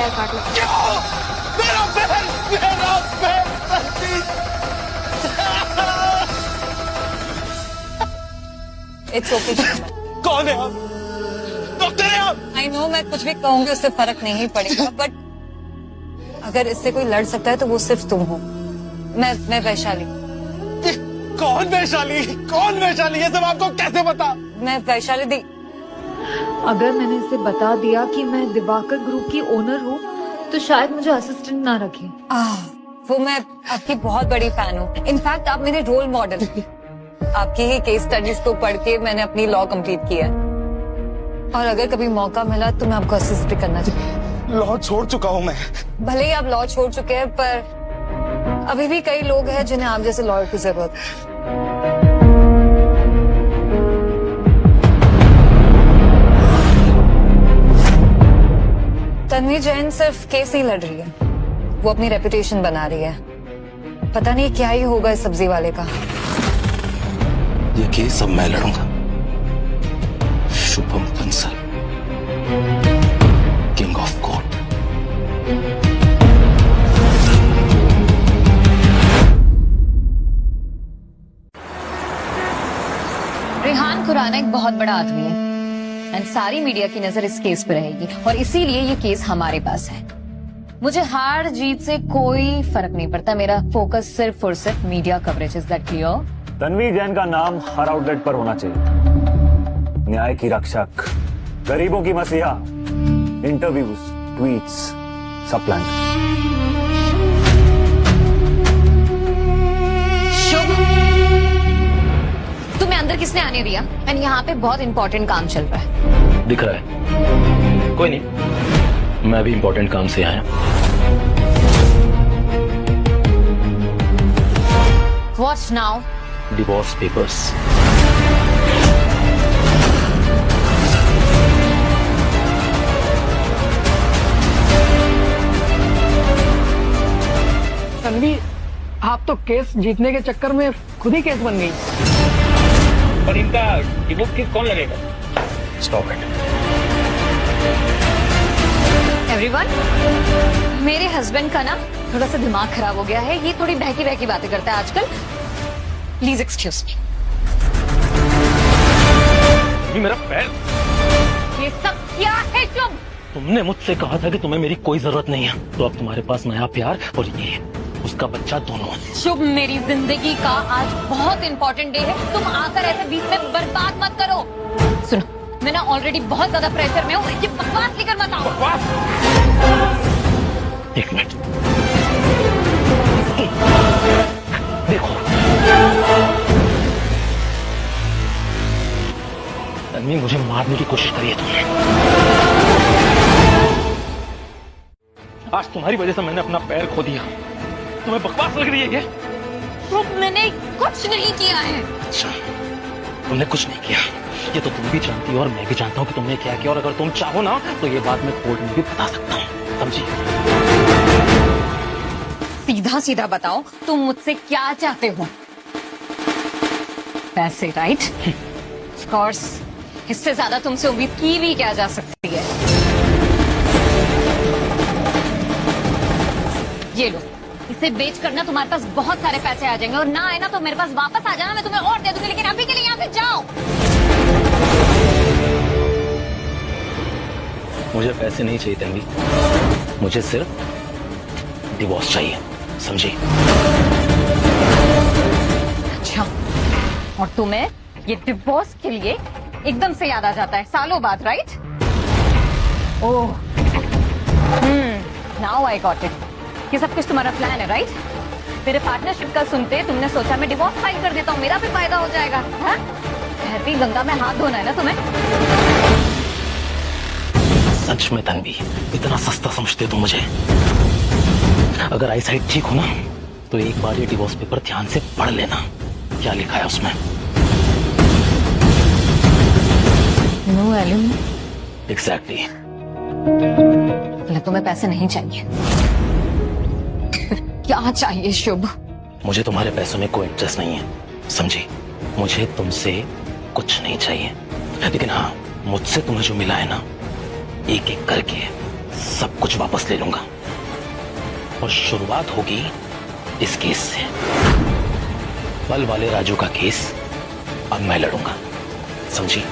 पैर काट लो। मेरा पैर, मेरा पैर। It's okay. कौन है आप? डॉक्टर है आप? आई नो मैं कुछ भी कहूंगी उससे फर्क नहीं पड़ेगा, बट अगर इससे कोई लड़ सकता है तो वो सिर्फ तुम हो। मैं वैशाली। कौन वैशाली? कौन वैशाली? ये सब आपको कैसे पता? मैं वैशाली दी। अगर मैंने इसे बता दिया कि मैं दिवाकर ग्रुप की ओनर हूँ तो शायद मुझे असिस्टेंट ना रखे। वो मैं आपकी बहुत बड़ी फैन हूँ। इनफैक्ट आप मेरे रोल मॉडल। आपकी ही केस स्टडीज को पढ़ के मैंने अपनी लॉ कंप्लीट किया है, और अगर कभी मौका मिला तो मैं आपको असिस्ट भी करना चाहिए। लॉ छोड़ चुका हूँ मैं। भले ही आप लॉ छोड़ चुके हैं, पर अभी भी कई लोग हैं जिन्हें आप जैसे लॉयर की जरूरत है। तन्वी जैन सिर्फ केस नहीं लड़ रही है, वो अपनी रेपुटेशन बना रही है। पता नहीं क्या ही होगा इस सब्जी वाले का। ये केस अब मैं लड़ूंगा। Shubham Bansal, king of court. Rehan Khurana एक बहुत बड़ा आदमी है एंड सारी मीडिया की नजर इस केस पे रहेगी, और इसीलिए ये केस हमारे पास है। मुझे हार जीत से कोई फर्क नहीं पड़ता, मेरा फोकस सिर्फ और सिर्फ media coverage. Is that clear? Tanvi Jain का नाम हर आउटलेट पर होना चाहिए। न्याय की रक्षक, गरीबों की मसीहा, इंटरव्यूज, ट्वीट्स, सब प्लान। शुभ, तुम्हें अंदर किसने आने दिया? एंड यहाँ पे बहुत इंपॉर्टेंट काम चल रहा है। दिख रहा है? कोई नहीं, मैं भी इंपॉर्टेंट काम से आया। What now? Divorce papers. Tanvi, आप तो केस जीतने के चक्कर में खुद ही केस बन गई। पर इनका डिवोर्स केस कौन लड़ेगा? Stop it. एवरीवन, मेरे हस्बैंड का ना थोड़ा सा दिमाग खराब हो गया है। ये थोड़ी बहकी बहकी बातें करता है आजकल। Please excuse me. ये मेरा पैर। ये सब क्या है? शुभ, तुमने मुझसे कहा था कि तुम्हें मेरी कोई जरूरत नहीं है, तो अब तुम्हारे पास नया प्यार और ये उसका बच्चा दोनों है। शुभ, मेरी जिंदगी का आज बहुत इंपॉर्टेंट डे है, तुम आकर ऐसे बीच में बर्बाद मत करो। सुनो, मैं ना ऑलरेडी बहुत ज्यादा प्रेशर में हूँ, ये बकवास लेकर मत आओ। एक मिनट, देखो तन्वी, मुझे मारने की कोशिश करी है तुमने। आज तुम्हारी वजह से मैंने अपना पैर खो दिया। तुम्हें बकवास लग रही है ये? शुभ, मैंने कुछ नहीं किया है। अच्छा, तुमने कुछ नहीं किया, ये तो तुम भी जानती हो और मैं भी जानता हूँ कि तुमने क्या किया, और अगर तुम चाहो ना तो ये बात मैं कोर्ट में भी बता सकता हूँ, समझी? सीधा सीधा बताओ, तुम मुझसे क्या चाहते हो? पैसे, राइट? ऑफ कोर्स, इससे ज्यादा तुमसे उम्मीद की भी क्या जा सकती है। ये लो, इसे बेच कर ना तुम्हारे पास बहुत सारे पैसे आ जाएंगे, और ना आए ना तो मेरे पास वापस आ जाना, मैं तुम्हें और दे दूंगी, लेकिन अभी के लिए यहाँ से जाओ। मुझे पैसे नहीं चाहिए तन्वी, मुझे सिर्फ डिवोर्स चाहिए, समझी? अच्छा, और तुम्हें ये डिवोर्स के लिए एकदम से याद आ जाता है सालों बाद, right? Oh, now I got it. ये सब कुछ तुम्हारा प्लान है, राइट? मेरे पार्टनरशिप का सुनते तुमने सोचा मैं डिवोर्स फाइल कर देता हूँ, मेरा भी फायदा हो जाएगा। भी गंगा में हाथ धोना है ना तुम्हें? सच में तन्वी, इतना सस्ता समझते हो तुम मुझे? अगर आई साइड ठीक हो ना तो एक बार ये डिवोर्स पेपर ध्यान से पढ़ लेना, क्या लिखा है उसमें। नो एलिम। एग्जैक्टली। तुम्हें पैसे नहीं चाहिए, क्या चाहिए शुभ? मुझे तुम्हारे पैसों में कोई इंटरेस्ट नहीं है, समझी? मुझे तुमसे कुछ नहीं चाहिए, लेकिन हाँ, मुझसे तुम्हें जो मिला है ना, एक एक करके सब कुछ वापस ले लूंगा और शुरुआत होगी इस केस से। पल वाले राजू का केस अब मैं लड़ूंगा, समझी?